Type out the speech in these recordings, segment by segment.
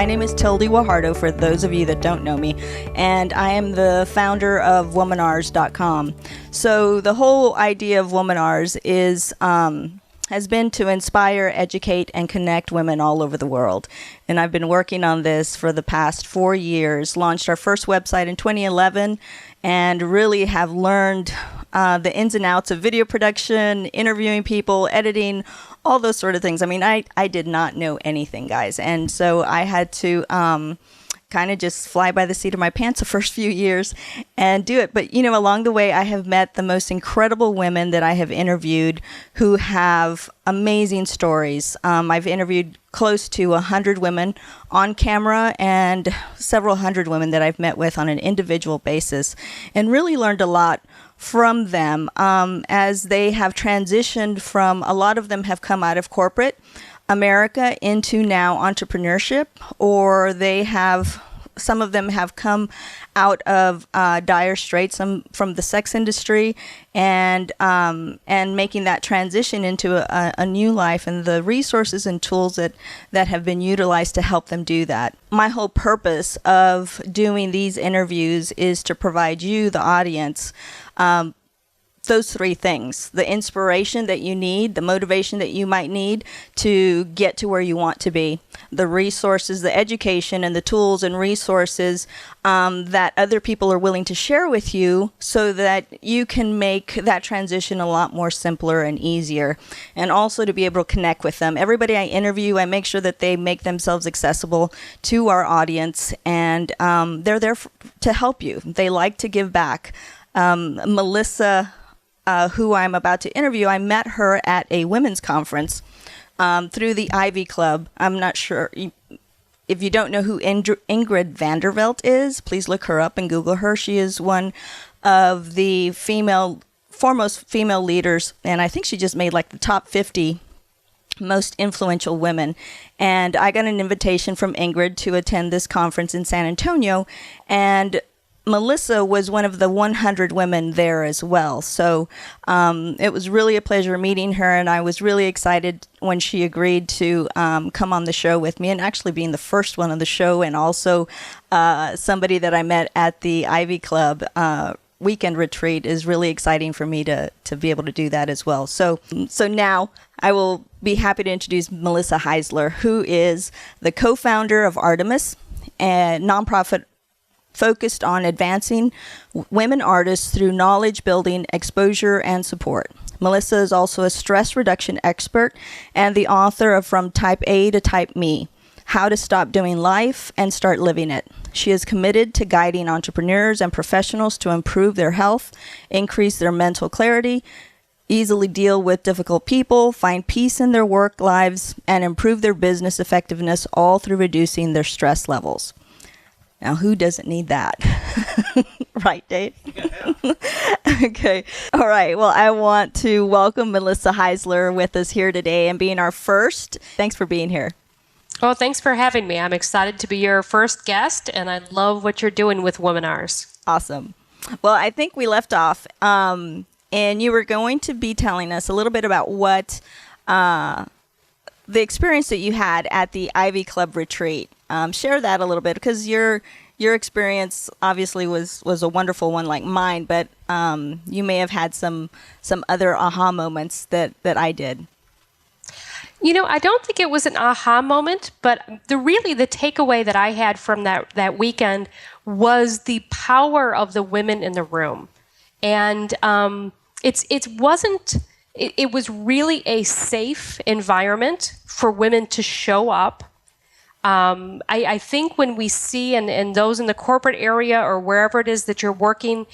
My name is Tilde for those of you that don't know me, and I am the founder of womanars.com. So the whole idea of Womanars is has been to inspire, educate, and connect women all over the world. And I've been working on this for the past 4 years, launched our first website in 2011, and really have learned the ins and outs of video production, interviewing people, editing, all those sort of things. I mean, I did not know anything, guys. And so I had to kind of just fly by the seat of my pants the first few years and do it. But, you know, along the way, I have met the most incredible women that I have interviewed who have amazing stories. I've interviewed close to 100 women on camera and several hundred women that I've met with on an individual basis, and really learned a lot from them as they have transitioned from, a lot of them have come out of corporate America into now entrepreneurship, or some of them have come out of dire straits from the sex industry and making that transition into a new life, and the resources and tools that have been utilized to help them do that. My whole purpose of doing these interviews is to provide you, the audience, those three things: the inspiration that you need, the motivation that you might need to get to where you want to be, the resources, the education, and the tools and resources that other people are willing to share with you so that you can make that transition a lot more simpler and easier, and also to be able to connect with them. Everybody I interview, I make sure that they make themselves accessible to our audience, and they're there to help you. They like to give back. Melissa, who I'm about to interview, I met her at a women's conference through the Ivy Club. I'm not sure. If you don't know who Ingrid Vandervelt is, please look her up and Google her. She is one of the foremost female leaders, and I think she just made like the top 50 most influential women. And I got an invitation from Ingrid to attend this conference in San Antonio, and Melissa was one of the 100 women there as well. So it was really a pleasure meeting her, and I was really excited when she agreed to come on the show with me, and actually being the first one on the show, and also somebody that I met at the Ivy Club weekend retreat is really exciting for me to be able to do that as well. So now I will be happy to introduce Melissa Heisler, who is the co-founder of Artemis, a nonprofit focused on advancing women artists through knowledge building, exposure, and support. Melissa is also a stress reduction expert and the author of From Type A to Type Me: How to Stop Doing Life and Start Living It. She is committed to guiding entrepreneurs and professionals to improve their health, increase their mental clarity, easily deal with difficult people, find peace in their work lives, and improve their business effectiveness, all through reducing their stress levels. Now, who doesn't need that? Right, Dave? Yeah. Okay. All right. Well, I want to welcome Melissa Heisler with us here today and being our first. Thanks for being here. Well, thanks for having me. I'm excited to be your first guest, and I love what you're doing with Womanars. Awesome. Well, I think we left off, and you were going to be telling us a little bit about what the experience that you had at the Ivy Club retreat. Share that a little bit, because your experience obviously was a wonderful one like mine, but you may have had some other aha moments that I did. You know, I don't think it was an aha moment, but the takeaway that I had from that weekend was the power of the women in the room. And it was really a safe environment for women to show up. I think when we see, and those in the corporate area or wherever it is that you're working,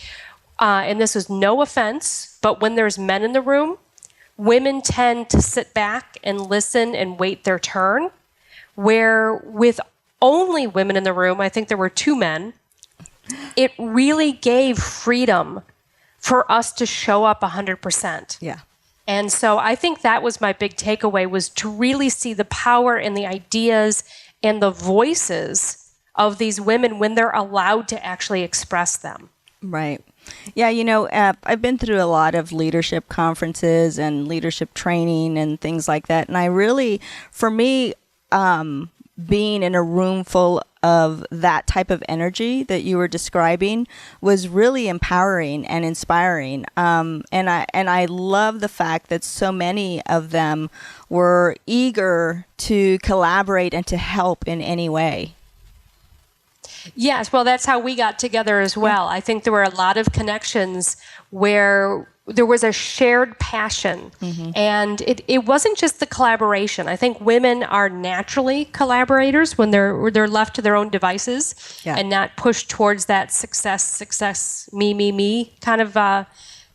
and this is no offense, but when there's men in the room, women tend to sit back and listen and wait their turn, where with only women in the room, I think there were 2 men, it really gave freedom for us to show up 100%. Yeah. And so I think that was my big takeaway, was to really see the power and the ideas and the voices of these women when they're allowed to actually express them. Right. Yeah, you know, I've been through a lot of leadership conferences and leadership training and things like that. And I really, for me, being in a room full of that type of energy that you were describing was really empowering and inspiring. And I love the fact that so many of them were eager to collaborate and to help in any way. Yes, well, that's how we got together as well. I think there were a lot of connections where there was a shared passion. And it wasn't just the collaboration. I think women are naturally collaborators when they're left to their own devices and not pushed towards that success, me kind of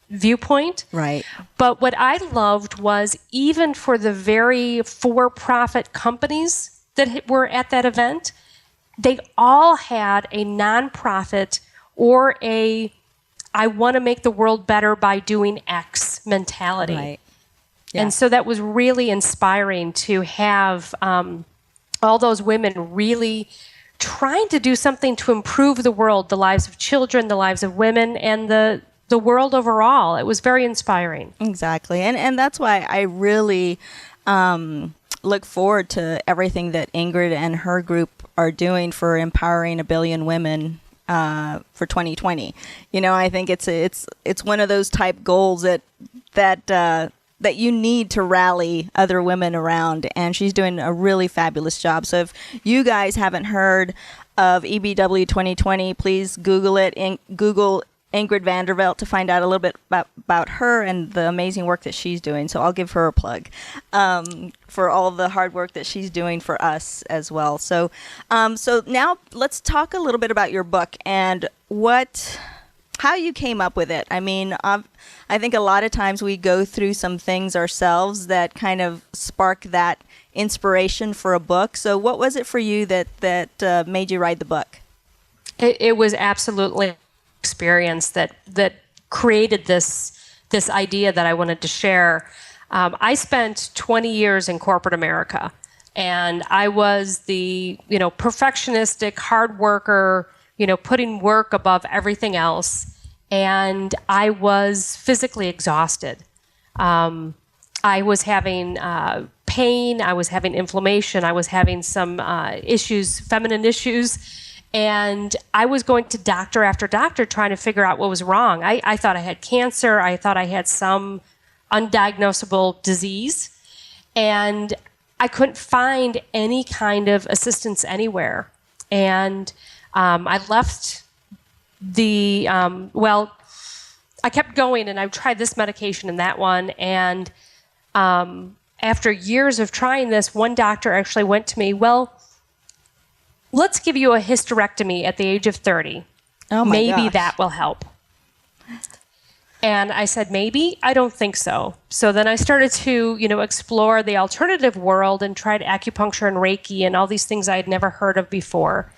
viewpoint. Right. But what I loved was even for the very for-profit companies that were at that event, they all had a nonprofit or a I want to make the world better by doing X mentality. Right. Yeah. And so that was really inspiring to have all those women really trying to do something to improve the world, the lives of children, the lives of women, and the world overall. It was very inspiring. Exactly. And that's why I really look forward to everything that Ingrid and her group are doing for empowering 1 billion women for 2020. You know, I think it's one of those type goals that you need to rally other women around, and she's doing a really fabulous job. So if you guys haven't heard of EBW 2020, please Google it. Google Ingrid Vandervelt to find out a little bit about her and the amazing work that she's doing. So I'll give her a plug for all the hard work that she's doing for us as well. So now let's talk a little bit about your book and how you came up with it. I mean, I think a lot of times we go through some things ourselves that kind of spark that inspiration for a book. So what was it for you that made you write the book? It was absolutely experience that created this idea that I wanted to share. I spent 20 years in corporate America, and I was the perfectionistic hard worker, putting work above everything else, and I was physically exhausted. I was having pain, I was having inflammation, I was having some issues, feminine issues. And I was going to doctor after doctor trying to figure out what was wrong. I thought I had cancer. I thought I had some undiagnosable disease. And I couldn't find any kind of assistance anywhere. And I left I kept going, and I tried this medication and that one. And after years of trying this, one doctor actually went to me, well, let's give you a hysterectomy at the age of 30. Oh my Maybe gosh. that will help. And I said, maybe? I don't think so. So then I started to, explore the alternative world and tried acupuncture and Reiki and all these things I had never heard of before.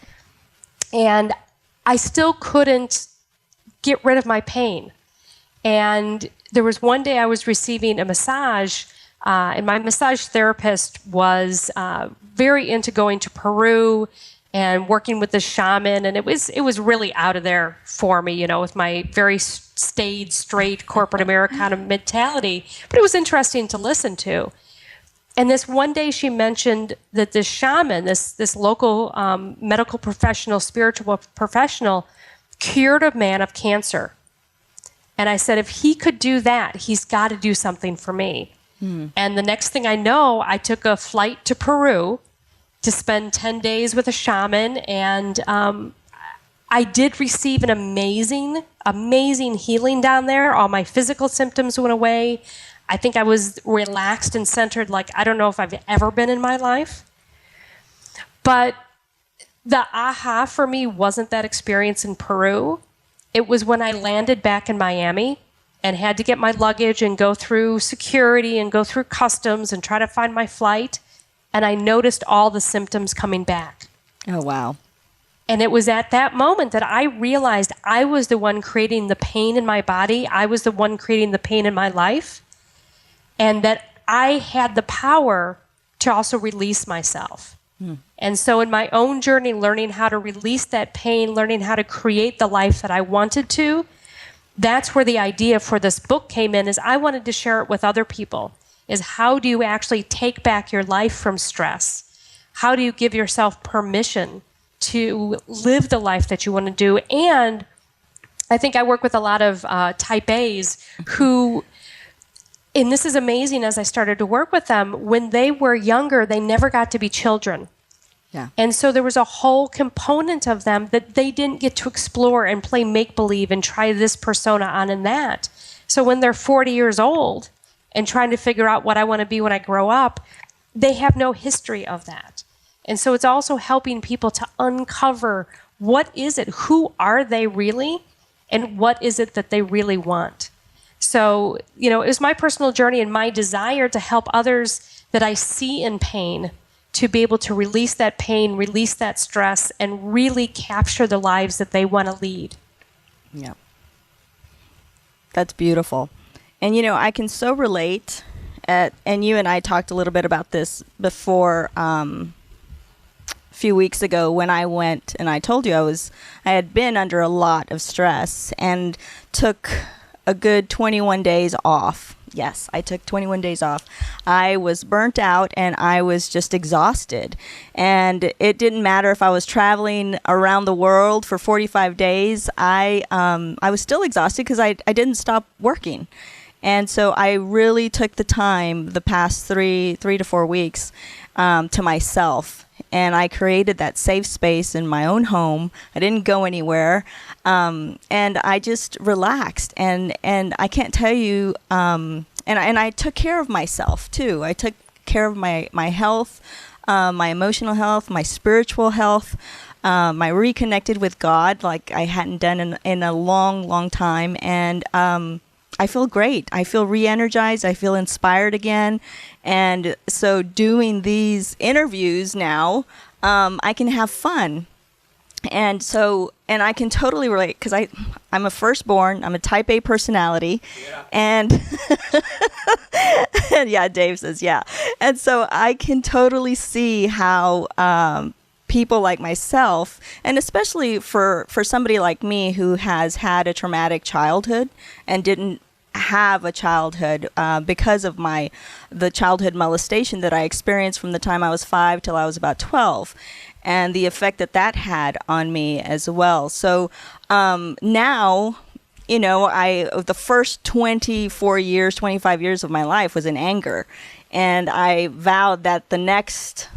And I still couldn't get rid of my pain. And there was one day I was receiving a massage, and my massage therapist was very into going to Peru and working with the shaman, and it was really out of there for me, with my very staid, straight corporate Americana mentality. But it was interesting to listen to. And this one day she mentioned that this shaman, this local medical professional, spiritual professional, cured a man of cancer. And I said, if he could do that, he's got to do something for me. And the next thing I know, I took a flight to Peru to spend 10 days with a shaman, and I did receive an amazing healing down there. All my physical symptoms went away. I think I was relaxed and centered like I don't know if I've ever been in my life. But the aha for me wasn't that experience in Peru. It was when I landed back in Miami and had to get my luggage and go through security and go through customs and try to find my flight. And I noticed all the symptoms coming back. Oh, wow. And it was at that moment that I realized I was the one creating the pain in my body. I was the one creating the pain in my life. And that I had the power to also release myself. And so in my own journey, learning how to release that pain, learning how to create the life that I wanted to, that's where the idea for this book came in, is I wanted to share it with other people. Is how do you actually take back your life from stress? How do you give yourself permission to live the life that you want to do? And I think I work with a lot of type A's who, and this is amazing as I started to work with them, when they were younger, they never got to be children. Yeah. And so there was a whole component of them that they didn't get to explore and play make-believe and try this persona on and that. So when they're 40 years old and trying to figure out what I want to be when I grow up, they have no history of that. And so it's also helping people to uncover what is it, who are they really, and what is it that they really want. So, it was my personal journey and my desire to help others that I see in pain to be able to release that pain, release that stress, and really capture the lives that they want to lead. Yeah. That's beautiful. And, I can so relate, and you and I talked a little bit about this before, a few weeks ago when I went, and I told you I had been under a lot of stress and took a good 21 days off. Yes, I took 21 days off. I was burnt out and I was just exhausted. And it didn't matter if I was traveling around the world for 45 days. I was still exhausted because I didn't stop working. And so I really took the time the past 3 to 4 weeks to myself. And I created that safe space in my own home. I didn't go anywhere. And I just relaxed. And I can't tell you, and I took care of myself too. I took care of my health, my emotional health, my spiritual health. I reconnected with God like I hadn't done in a long, long time. And I feel great. I feel re-energized. I feel inspired again. And so doing these interviews now, I can have fun. And I can totally relate because I'm a firstborn. I'm a type A personality. Yeah. And yeah, Dave says, yeah. And so I can totally see how people like myself, and especially for somebody like me who has had a traumatic childhood and didn't have a childhood because of the childhood molestation that I experienced from the time I was 5 till I was about 12, and the effect that had on me as well. So now, the first 25 years of my life was in anger, and I vowed that the next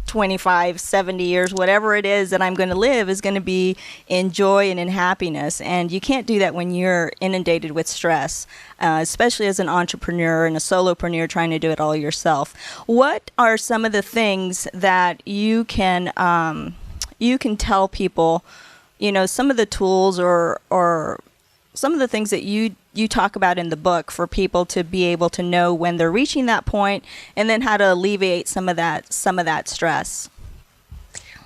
25, 70 years, whatever it is that I'm going to live is going to be in joy and in happiness. And you can't do that when you're inundated with stress, especially as an entrepreneur and a solopreneur trying to do it all yourself. What are some of the things that you can tell people, some of the tools or some of the things that you talk about in the book for people to be able to know when they're reaching that point, and then how to alleviate some of that stress?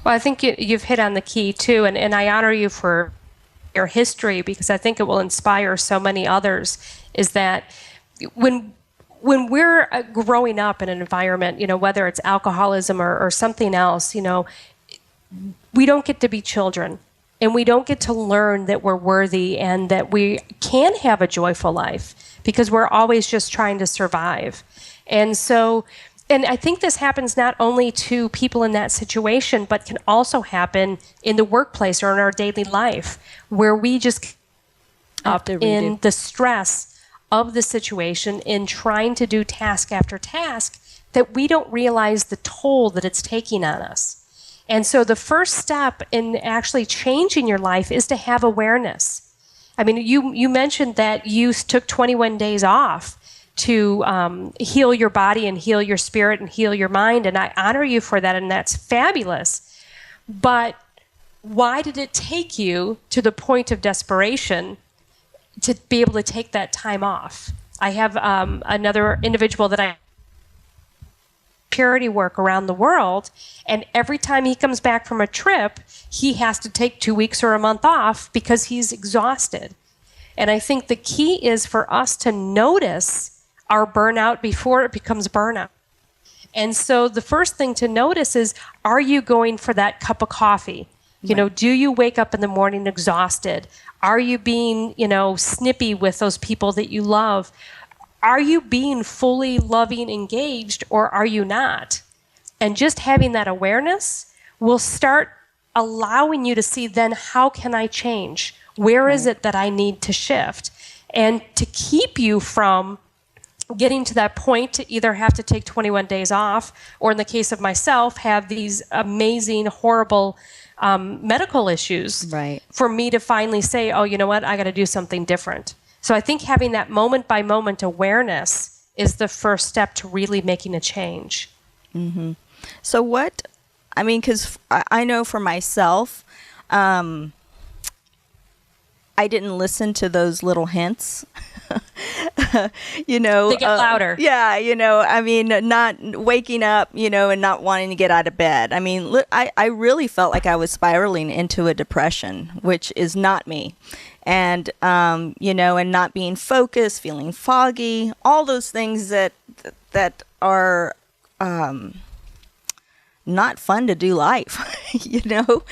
Well, I think you've hit on the key too, and I honor you for your history because I think it will inspire so many others. Is that when we're growing up in an environment, whether it's alcoholism or something else, we don't get to be children. And we don't get to learn that we're worthy and that we can have a joyful life because we're always just trying to survive. And I think this happens not only to people in that situation, but can also happen in the workplace or in our daily life where we just up in the stress of the situation in trying to do task after task that we don't realize the toll that it's taking on us. And so the first step in actually changing your life is to have awareness. I mean, you mentioned that you took 21 days off to heal your body and heal your spirit and heal your mind, and I honor you for that, and that's fabulous. But why did it take you to the point of desperation to be able to take that time off? I have another individual that I charity work around the world, and every time he comes back from a trip, he has to take 2 weeks or a month off because he's exhausted. And I think the key is for us to notice our burnout before it becomes burnout. And so the first thing to notice is, are you going for that cup of coffee? Do you wake up in the morning exhausted? Are you being, snippy with those people that you love? Are you being fully loving, engaged, or are you not? And just having that awareness will start allowing you to see then how can I change? Where is it that I need to shift? And to keep you from getting to that point to either have to take 21 days off, or in the case of myself, have these amazing, horrible medical issues, for me to finally say, oh, you know what, I got to do something different. So I think having that moment by moment awareness is the first step to really making a change. Mm-hmm. So what, I mean, because I know for myself, I didn't listen to those little hints. You know, they get louder. Yeah, you know, I mean, not waking up, you know, and not wanting to get out of bed. I mean, I really felt like I was spiraling into a depression, which is not me. And, you know, and not being focused, feeling foggy, all those things that are not fun to do life, you know?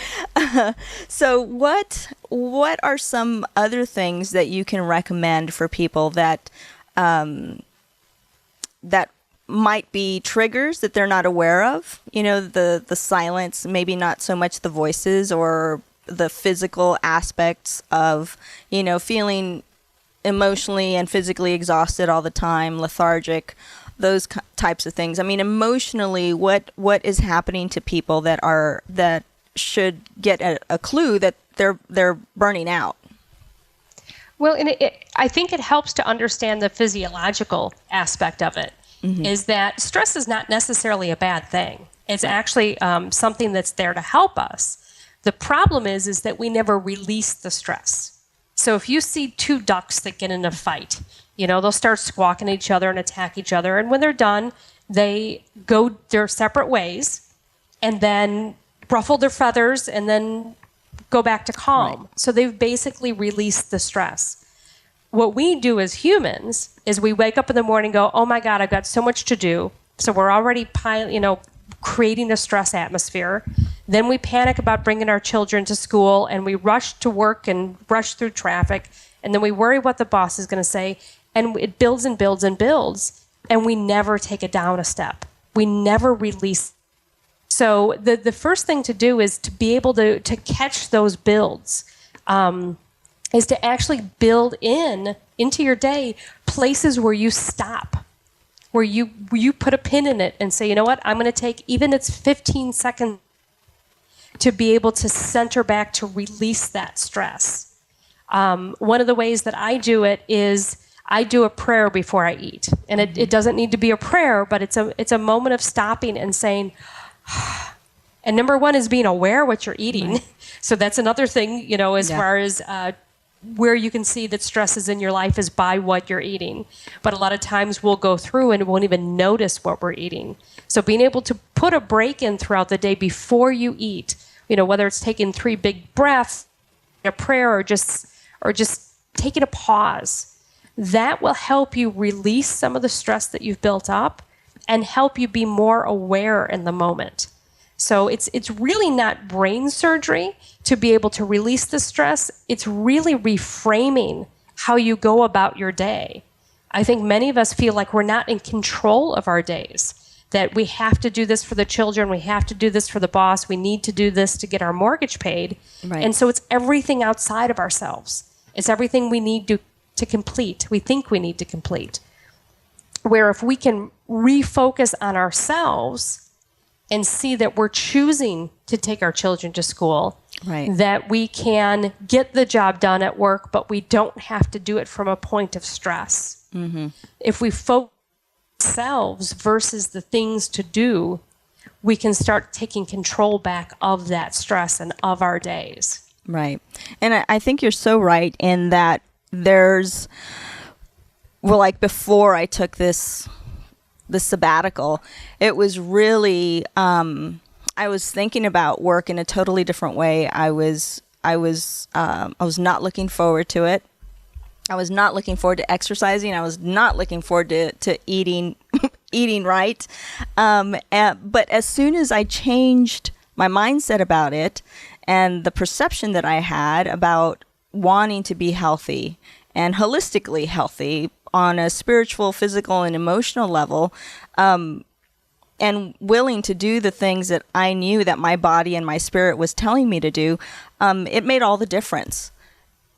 So what are some other things that you can recommend for people that that might be triggers that they're not aware of? You know, the silence, maybe not so much the voices or the physical aspects of, you know, feeling emotionally and physically exhausted all the time, lethargic, those types of things. I mean, emotionally, what is happening to people that should get a clue that they're burning out? Well, I think it helps to understand the physiological aspect of it. Mm-hmm. Is that stress is not necessarily a bad thing. It's actually something that's there to help us. The problem is that we never release the stress. So if you see two ducks that get in a fight, you know, they'll start squawking at each other and attack each other. And when they're done, they go their separate ways and then ruffle their feathers and then go back to calm. Right. So they've basically released the stress. What we do as humans is we wake up in the morning and go, oh my God, I've got so much to do. So we're already creating a stress atmosphere. Then we panic about bringing our children to school and we rush to work and rush through traffic. And then we worry what the boss is going to say. And it builds and builds and builds. And we never take it down a step. We never release. So the first thing to do is to be able to catch those builds, is to actually build into your day places where you stop, where you put a pin in it and say, you know what, I'm going to take, even it's 15 seconds, to be able to center back to release that stress. One of the ways that I do it is I do a prayer before I eat. And it doesn't need to be a prayer, but it's a moment of stopping and saying, and number one is being aware what you're eating. Right. So that's another thing, you know, as far as where you can see that stress is in your life is by what you're eating. But a lot of times we'll go through and won't even notice what we're eating. So being able to put a break in throughout the day before you eat, you know, whether it's taking 3 big breaths, a prayer, or just taking a pause, that will help you release some of the stress that you've built up and help you be more aware in the moment. So it's really not brain surgery to be able to release the stress. It's really reframing how you go about your day. I think many of us feel like we're not in control of our days, that we have to do this for the children, we have to do this for the boss, we need to do this to get our mortgage paid. Right. And so it's everything outside of ourselves. It's everything we need to complete, we think we need to complete. Where if we can refocus on ourselves and see that we're choosing to take our children to school, right, that we can get the job done at work, but we don't have to do it from a point of stress. Mm-hmm. If we focus on ourselves versus the things to do, we can start taking control back of that stress and of our days. Right. And I think you're so right in that like before I took the sabbatical, it was really, I was thinking about work in a totally different way. I was not looking forward to it. I was not looking forward to exercising. I was not looking forward to eating right. But as soon as I changed my mindset about it and the perception that I had about wanting to be healthy and holistically healthy on a spiritual, physical, and emotional level, and willing to do the things that I knew that my body and my spirit was telling me to do, it made all the difference.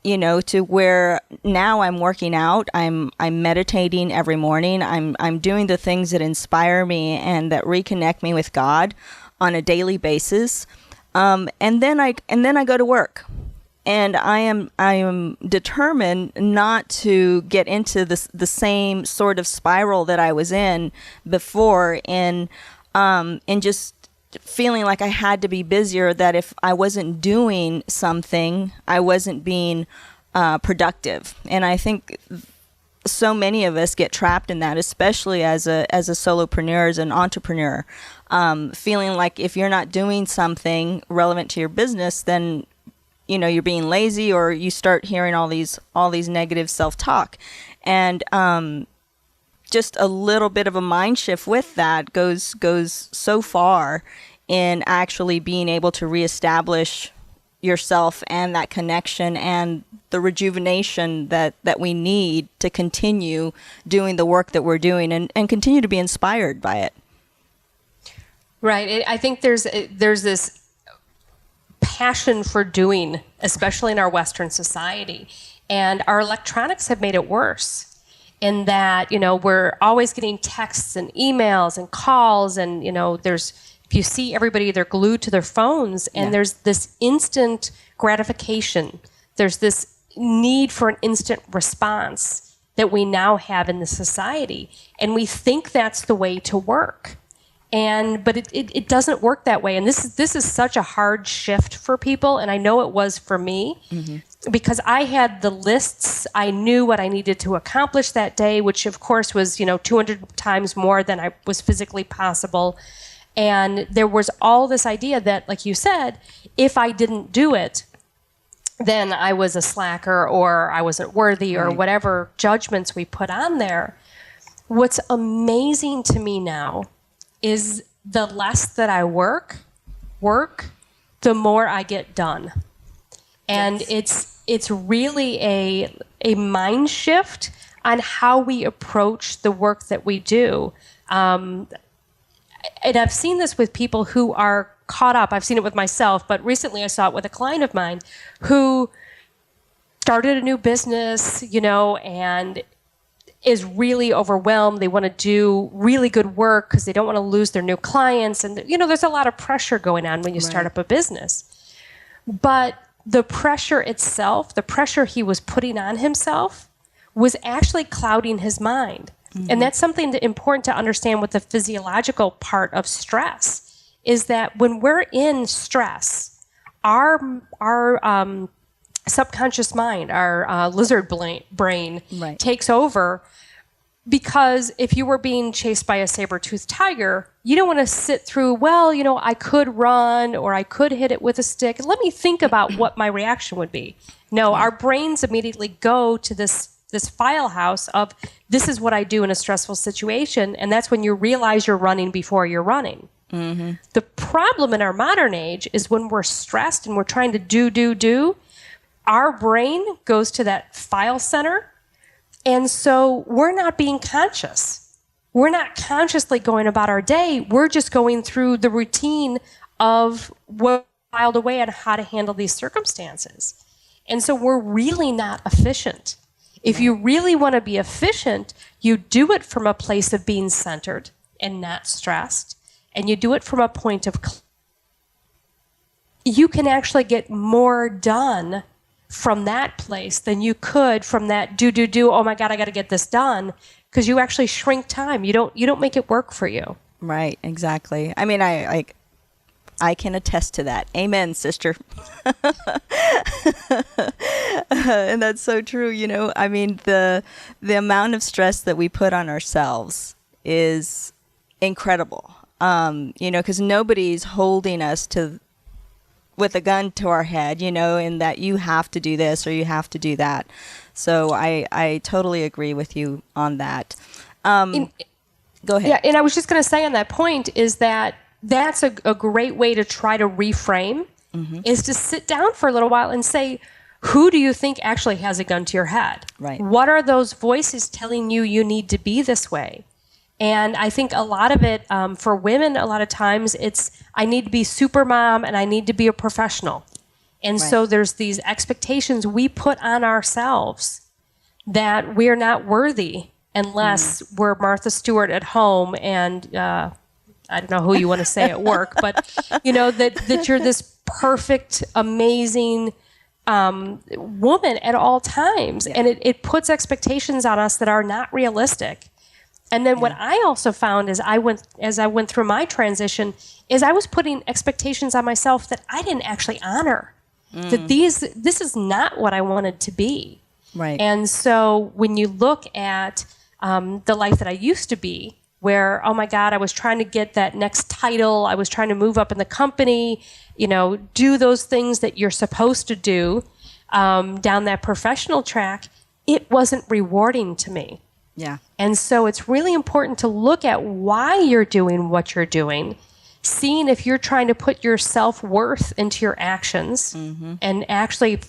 To where now I'm working out, I'm meditating every morning, I'm doing the things that inspire me and that reconnect me with God on a daily basis, and then I go to work, and I am determined not to get into the same sort of spiral that I was in before, and just feeling like I had to be busier, that if I wasn't doing something, I wasn't being productive. And I think so many of us get trapped in that, especially as a solopreneur, as an entrepreneur, feeling like if you're not doing something relevant to your business, then you're being lazy, or you start hearing all these negative self-talk. And just a little bit of a mind shift with that goes so far in actually being able to reestablish yourself and that connection and the rejuvenation that we need to continue doing the work that we're doing, and continue to be inspired by it. Right. I think there's this passion for doing, especially in our Western society, and our electronics have made it worse. In that, we're always getting texts and emails and calls, and if you see everybody, they're glued to their phones, and there's this instant gratification. There's this need for an instant response that we now have in the society, and we think that's the way to work. But it doesn't work that way, and this is such a hard shift for people, and I know it was for me. Mm-hmm. Because I had the lists, I knew what I needed to accomplish that day, which of course was 200 times more than I was physically possible. And there was all this idea that, like you said, if I didn't do it, then I was a slacker, or I wasn't worthy, or whatever judgments we put on there. What's amazing to me now is the less that I work, the more I get done. And it's really a mind shift on how we approach the work that we do. And I've seen this with people who are caught up. I've seen it with myself, but recently I saw it with a client of mine who started a new business, and is really overwhelmed. They want to do really good work because they don't want to lose their new clients. And, there's a lot of pressure going on when you start up a business. But the pressure itself, the pressure he was putting on himself, was actually clouding his mind. Mm-hmm. And that's something important to understand with the physiological part of stress, is that when we're in stress, our subconscious mind, our lizard brain takes over. Because if you were being chased by a saber-toothed tiger, you don't want to sit through, I could run, or I could hit it with a stick. Let me think about what my reaction would be. No, our brains immediately go to this file house of, this is what I do in a stressful situation, and that's when you realize you're running before you're running. Mm-hmm. The problem in our modern age is when we're stressed and we're trying to do, our brain goes to that file center. And so we're not being conscious. We're not consciously going about our day. We're just going through the routine of what filed away on how to handle these circumstances. And so we're really not efficient. If you really want to be efficient, you do it from a place of being centered and not stressed. And you do it from a point of you can actually get more done from that place than you could from that do, oh my God, I got to get this done, because you actually shrink time. You don't make it work for you. Right, exactly. I mean, I can attest to that. Amen, sister. And that's so true. I mean, the amount of stress that we put on ourselves is incredible. Because nobody's holding us with a gun to our head, in that you have to do this or you have to do that. So I totally agree with you on that. Go ahead. Yeah, and I was just going to say on that point is that's a great way to try to reframe, is to sit down for a little while and say, who do you think actually has a gun to your head? Right. What are those voices telling you need to be this way? And I think a lot of it, for women, a lot of times it's, I need to be super mom and I need to be a professional. And so there's these expectations we put on ourselves that we're not worthy unless we're Martha Stewart at home and I don't know who you want to say at work, but that you're this perfect, amazing woman at all times. And it puts expectations on us that are not realistic. And then what I also found as I went through my transition is I was putting expectations on myself that I didn't actually honor. That this is not what I wanted to be. Right. And so when you look at the life that I used to be, where, oh my God, I was trying to get that next title, I was trying to move up in the company, do those things that you're supposed to do down that professional track, it wasn't rewarding to me. Yeah. And so it's really important to look at why you're doing what you're doing, seeing if you're trying to put your self-worth into your actions and actually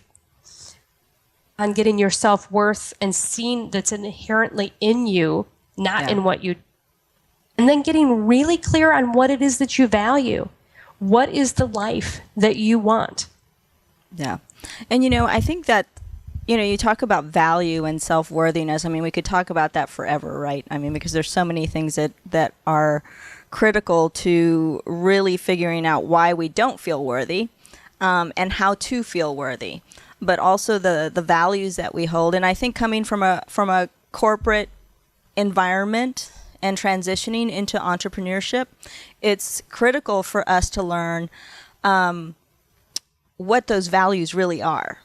on getting your self-worth and seeing that's inherently in you, not in what you do. And then getting really clear on what it is that you value. What is the life that you want? Yeah. And, I think that, you talk about value and self-worthiness. I mean, we could talk about that forever, right? I mean, because there's so many things that are critical to really figuring out why we don't feel worthy and how to feel worthy, but also the values that we hold. And I think coming from a corporate environment and transitioning into entrepreneurship, it's critical for us to learn what those values really are.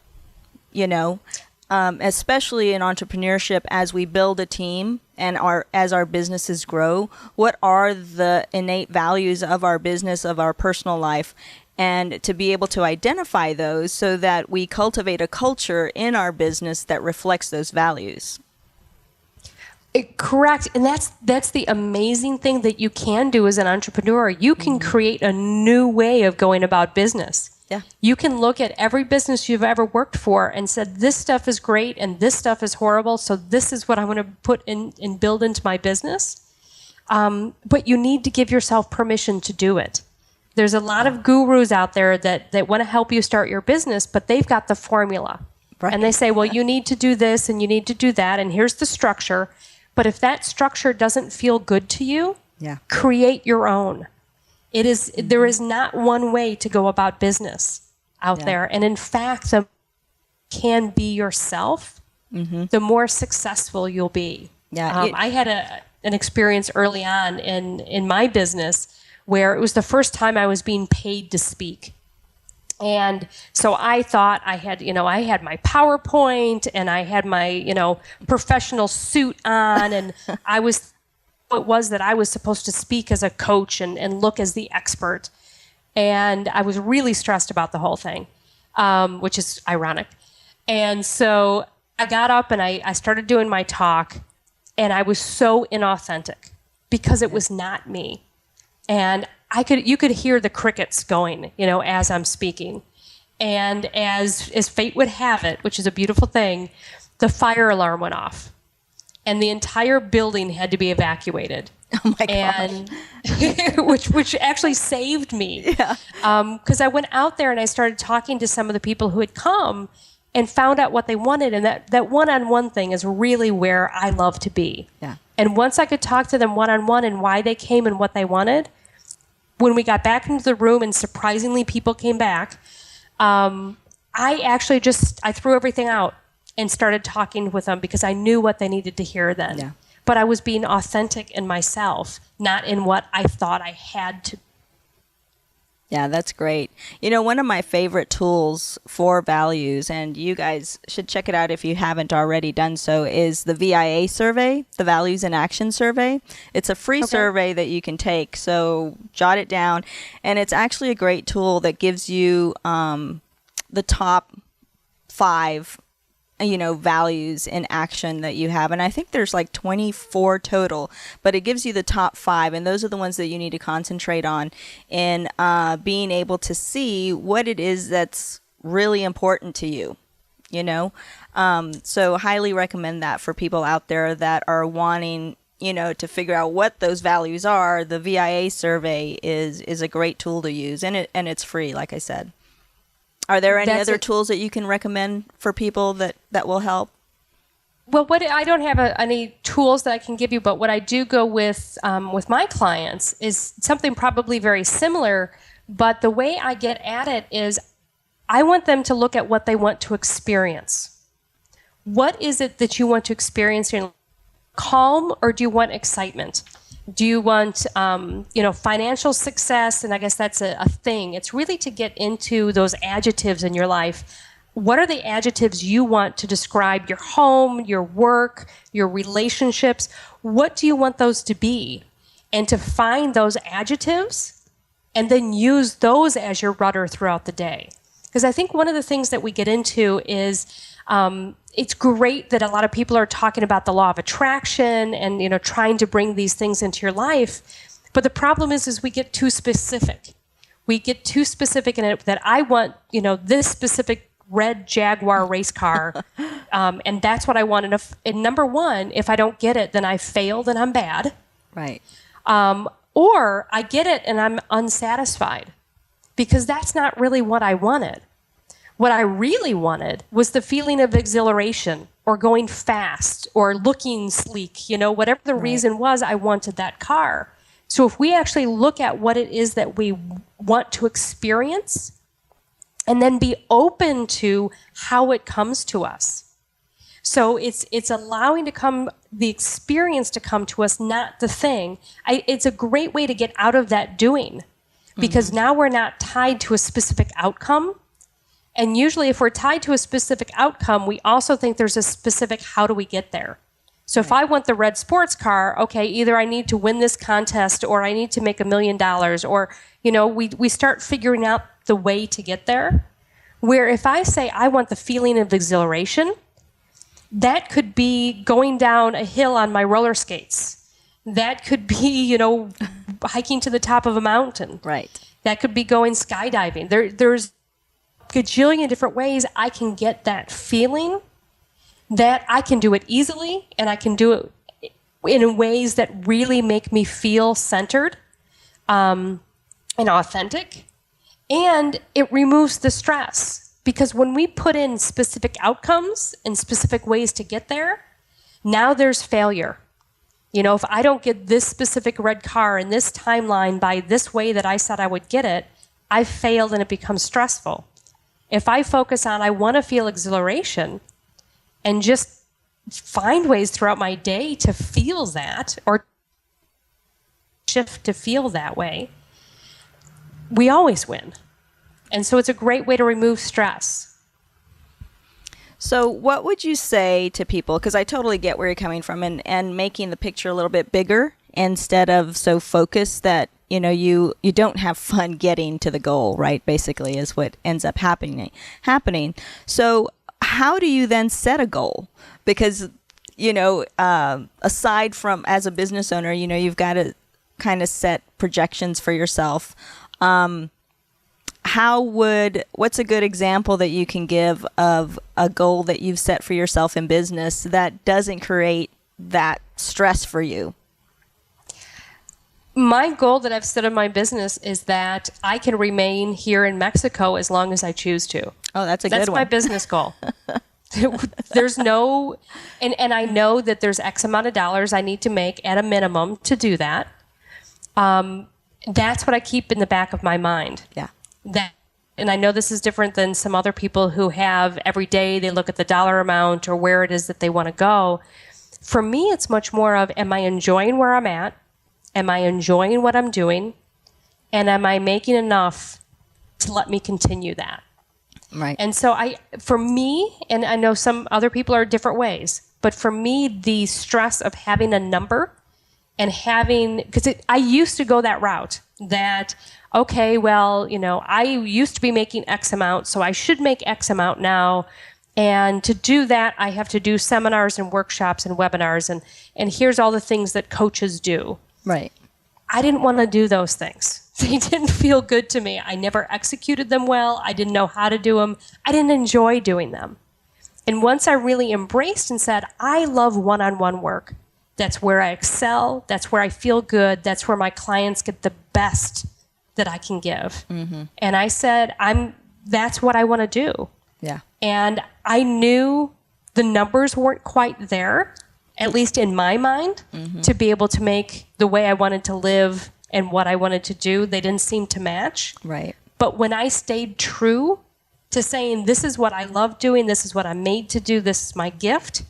Especially in entrepreneurship, as we build a team and as our businesses grow, what are the innate values of our business, of our personal life, and to be able to identify those so that we cultivate a culture in our business that reflects those values. Correct. And that's the amazing thing that you can do as an entrepreneur. You can create a new way of going about business. Yeah. You can look at every business you've ever worked for and said, this stuff is great and this stuff is horrible, so this is what I want to put in and build into my business. But you need to give yourself permission to do it. There's a lot of gurus out there that want to help you start your business, but they've got the formula. Right. And they say, well, you need to do this and you need to do that, and here's the structure. But if that structure doesn't feel good to you, create your own. There is not one way to go about business out there. And in fact, the can be yourself, the more successful you'll be. Yeah, I had an experience early on in my business where it was the first time I was being paid to speak. And so I thought I had my PowerPoint and I had my, professional suit on, and it was that I was supposed to speak as a coach and look as the expert. And I was really stressed about the whole thing, which is ironic. And so I got up and I started doing my talk, and I was so inauthentic because it was not me. And you could hear the crickets going, as I'm speaking. And as fate would have it, which is a beautiful thing, the fire alarm went off. And the entire building had to be evacuated. Oh my God! which actually saved me. Yeah. Because I went out there and I started talking to some of the people who had come and found out what they wanted. And that one-on-one thing is really where I love to be. Yeah. And once I could talk to them one-on-one and why they came and what they wanted, when we got back into the room and surprisingly people came back, I actually I threw everything out and started talking with them because I knew what they needed to hear then. Yeah. But I was being authentic in myself, not in what I thought I had to. Yeah, that's great. One of my favorite tools for values, and you guys should check it out if you haven't already done so, is the VIA survey, the Values in Action survey. It's a free survey that you can take, so jot it down. And it's actually a great tool that gives you the top 5 values in action that you have. And I think there's like 24 total, but it gives you the top 5. And those are the ones that you need to concentrate on in being able to see what it is that's really important to you, So highly recommend that for people out there that are wanting to figure out what those values are, the VIA survey is a great tool to use, and it's free, like I said. Are there any other tools that you can recommend for people that will help? Well, I don't have any tools that I can give you, but what I do go with my clients is something probably very similar, but the way I get at it is I want them to look at what they want to experience. What is it that you want to experience in calm, or do you want excitement? Do you want, financial success? And I guess that's a thing. It's really to get into those adjectives in your life. What are the adjectives you want to describe your home, your work, your relationships? What do you want those to be? And to find those adjectives and then use those as your rudder throughout the day. Because I think one of the things that we get into is it's great that a lot of people are talking about the law of attraction and trying to bring these things into your life. But the problem is we get too specific. We get too specific in it that I want this specific red Jaguar race car, and that's what I want. And number one, if I don't get it, then I failed and I'm bad. Right. Or I get it and I'm unsatisfied because that's not really what I wanted. What I really wanted was the feeling of exhilaration or going fast or looking sleek, whatever the reason was, I wanted that car. So if we actually look at what it is that we want to experience and then be open to how it comes to us. So it's allowing the experience to come to us, not the thing. It's a great way to get out of that doing because now we're not tied to a specific outcome. And usually if we're tied to a specific outcome, we also think there's a specific how do we get there. So if I want the red sports car, okay, either I need to win this contest or I need to make $1 million or, we start figuring out the way to get there. Where if I say I want the feeling of exhilaration, that could be going down a hill on my roller skates. That could be, hiking to the top of a mountain. Right. That could be going skydiving. There's a gajillion different ways I can get that feeling that I can do it easily and I can do it in ways that really make me feel centered and authentic. And it removes the stress because when we put in specific outcomes and specific ways to get there, now there's failure. If I don't get this specific red car in this timeline by this way that I said I would get it, I failed and it becomes stressful. If I focus on I want to feel exhilaration and just find ways throughout my day to feel that or shift to feel that way, we always win. And so it's a great way to remove stress. So what would you say to people, because I totally get where you're coming from, and making the picture a little bit bigger instead of so focused that, you don't have fun getting to the goal, right? Basically is what ends up happening. So how do you then set a goal? Because, aside from as a business owner, you've got to kind of set projections for yourself. What's a good example that you can give of a goal that you've set for yourself in business that doesn't create that stress for you? My goal that I've set in my business is that I can remain here in Mexico as long as I choose to. Oh, that's a good one. That's my business goal. There's no, and I know that there's X amount of dollars I need to make at a minimum to do that. That's what I keep in the back of my mind. Yeah. And I know this is different than some other people who have every day they look at the dollar amount or where it is that they want to go. For me, it's much more of, am I enjoying where I'm at? Am I enjoying what I'm doing? And am I making enough to let me continue that? Right. And so for me, and I know some other people are different ways, but for me, the stress of having a number and because I used to go that route that, okay, well, I used to be making X amount, so I should make X amount now. And to do that, I have to do seminars and workshops and webinars, and here's all the things that coaches do. Right. I didn't want to do those things. They didn't feel good to me. I never executed them well. I didn't know how to do them. I didn't enjoy doing them. And once I really embraced and said, I love one-on-one work. That's where I excel. That's where I feel good. That's where my clients get the best that I can give. Mm-hmm. And I said, that's what I want to do. Yeah. And I knew the numbers weren't quite there, at least in my mind, to be able to make the way I wanted to live and what I wanted to do. They didn't seem to match. Right. But when I stayed true to saying, this is what I love doing, this is what I'm made to do, this is my gift,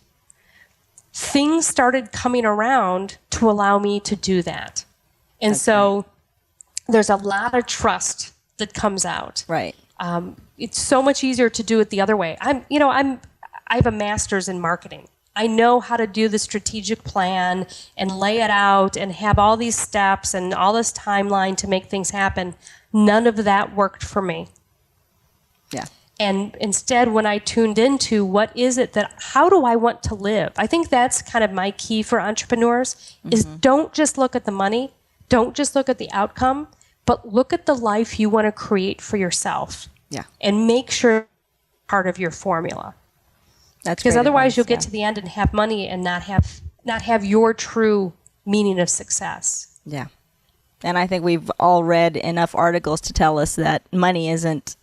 things started coming around to allow me to do that. And there's a lot of trust that comes out. Right. It's so much easier to do it the other way. I have a master's in marketing. I know how to do the strategic plan and lay it out and have all these steps and all this timeline to make things happen. None of that worked for me. Yeah. And instead, when I tuned into how do I want to live? I think that's kind of my key for entrepreneurs is don't just look at the money, don't just look at the outcome, but look at the life you want to create for yourself. Yeah. And make sure it's part of your formula. That's because otherwise advice, you'll get to the end and have money and not have your true meaning of success. Yeah. And I think we've all read enough articles to tell us that money isn't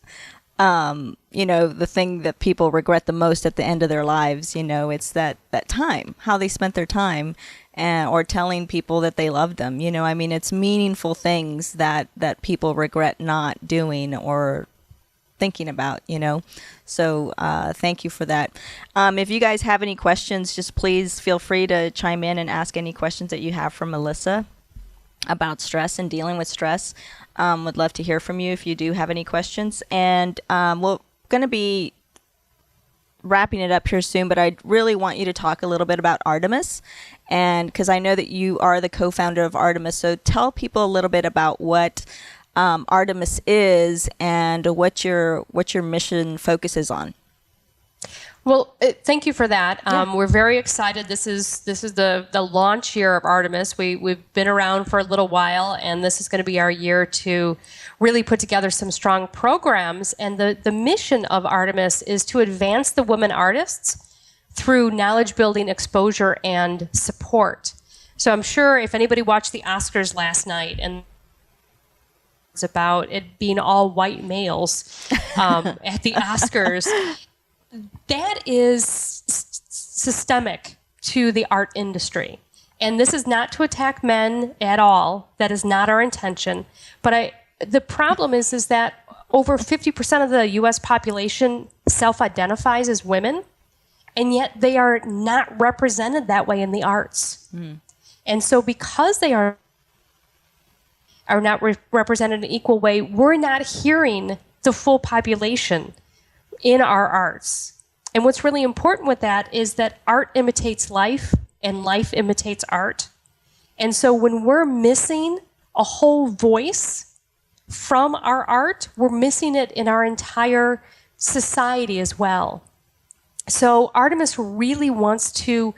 the thing that people regret the most at the end of their lives. It's that time, how they spent their time, or telling people that they loved them. It's meaningful things that people regret not doing or thinking about, So thank you for that. If you guys have any questions, just please feel free to chime in and ask any questions that you have for Melissa about stress and dealing with stress. Would love to hear from you if you do have any questions. And we're going to be wrapping it up here soon, but I really want you to talk a little bit about Artemis, and because I know that you are the co-founder of Artemis. So tell people a little bit about what Artemis is and what your mission focuses on. Well, thank you for that. We're very excited. This is the launch year of Artemis. We've been around for a little while, and this is going to be our year to really put together some strong programs. And the mission of Artemis is to advance the women artists through knowledge building, exposure, and support. So I'm sure if anybody watched the Oscars last night, and it's about it being all white males at the Oscars, that is systemic to the art industry. And this is not to attack men at all. That is not our intention. But the problem is that over 50% of the U.S. population self-identifies as women, and yet they are not represented that way in the arts. And so because they are not represented in an equal way, we're not hearing the full population in our arts. And what's really important with that is that art imitates life and life imitates art. And so when we're missing a whole voice from our art, we're missing it in our entire society as well. So Artemis really wants to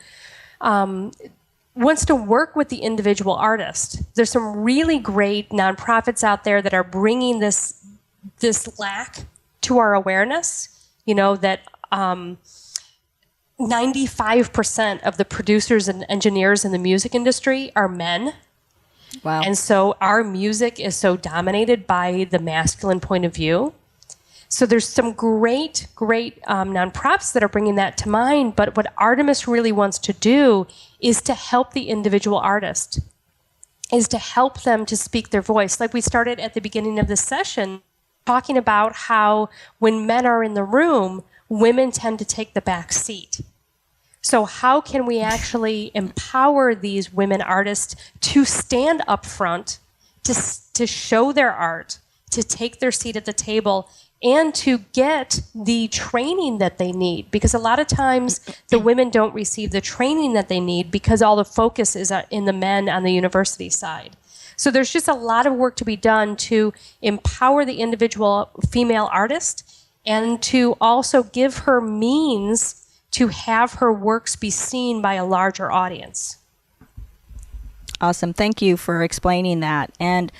work with the individual artist. There's some really great nonprofits out there that are bringing this lack to our awareness. That 95% of the producers and engineers in the music industry are men. Wow. And so our music is so dominated by the masculine point of view. So there's some great nonprofits that are bringing that to mind. But what Artemis really wants to do is to help the individual artist, is to help them to speak their voice. Like we started at the beginning of this session, talking about how when men are in the room, women tend to take the back seat. So how can we actually empower these women artists to stand up front, to show their art, to take their seat at the table, and to get the training that they need? Because a lot of times the women don't receive the training that they need because all the focus is in the men on the university side. So there's just a lot of work to be done to empower the individual female artist and to also give her means to have her works be seen by a larger audience. Awesome. Thank you for explaining that. And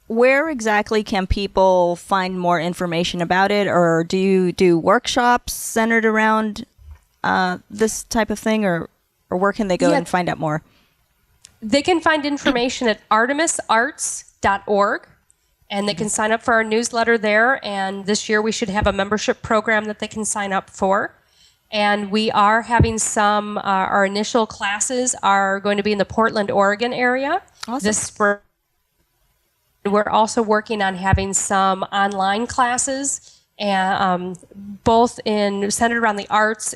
where exactly can people find more information about it? Or do you do workshops centered around this type of thing? Or where can they go and find out more? They can find information at artemisarts.org, and they can sign up for our newsletter there. And this year we should have a membership program that they can sign up for. And we are having some, our initial classes are going to be in the Portland, Oregon area this spring. We're also working on having some online classes, and both centered around the arts,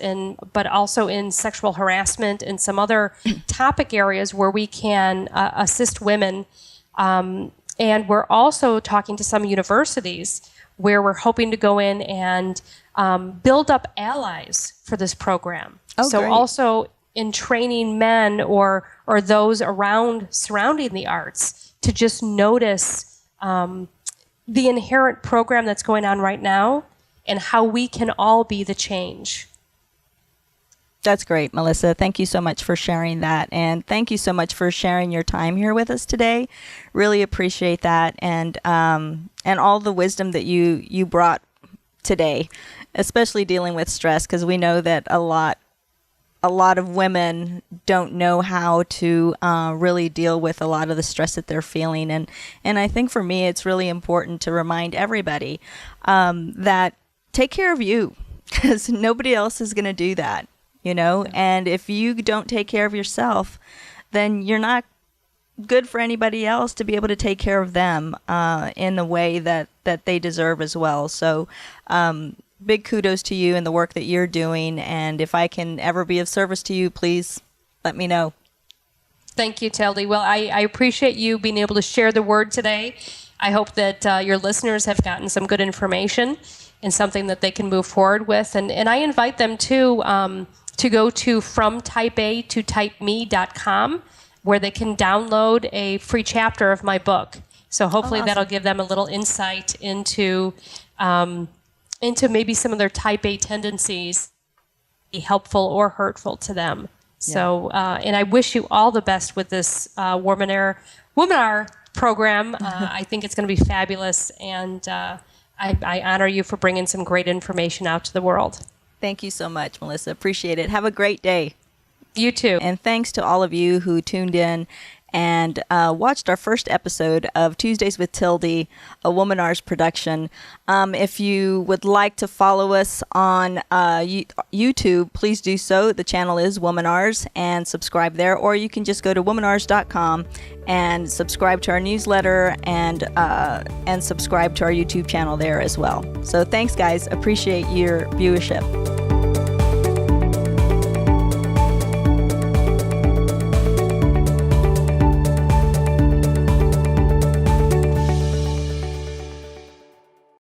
but also in sexual harassment and some other topic areas where we can assist women. And we're also talking to some universities where we're hoping to go in and build up allies for this program. So great. Also in training men or those surrounding the arts to just notice the inherent program that's going on right now and how we can all be the change. That's great, Melissa. Thank you so much for sharing that. And thank you so much for sharing your time here with us today. Really appreciate that. And all the wisdom that you brought today, especially dealing with stress, because we know that a lot of women don't know how to really deal with a lot of the stress that they're feeling. And I think for me, it's really important to remind everybody that take care of you, because nobody else is going to do that, you know? Yeah. And if you don't take care of yourself, then you're not good for anybody else to be able to take care of them in the way that they deserve as well. So big kudos to you and the work that you're doing. And if I can ever be of service to you, please let me know. Thank you, Tilde. Well, I appreciate you being able to share the word today. I hope that your listeners have gotten some good information and something that they can move forward with. And I invite them to go to FromTypeA2TypeMe.com, where they can download a free chapter of my book. So hopefully that'll give them a little insight into maybe some of their type A tendencies, be helpful or hurtful to them. Yeah. So, and I wish you all the best with this Womanar program. I think it's going to be fabulous, and I honor you for bringing some great information out to the world. Thank you so much, Melissa. Appreciate it. Have a great day. You too. And thanks to all of you who tuned in and watched our first episode of Tuesdays with Tilde, a Womanars production. If you would like to follow us on YouTube, please do so. The channel is Womanars, and subscribe there. Or you can just go to womanars.com and subscribe to our newsletter and subscribe to our YouTube channel there as well. So thanks, guys. Appreciate your viewership.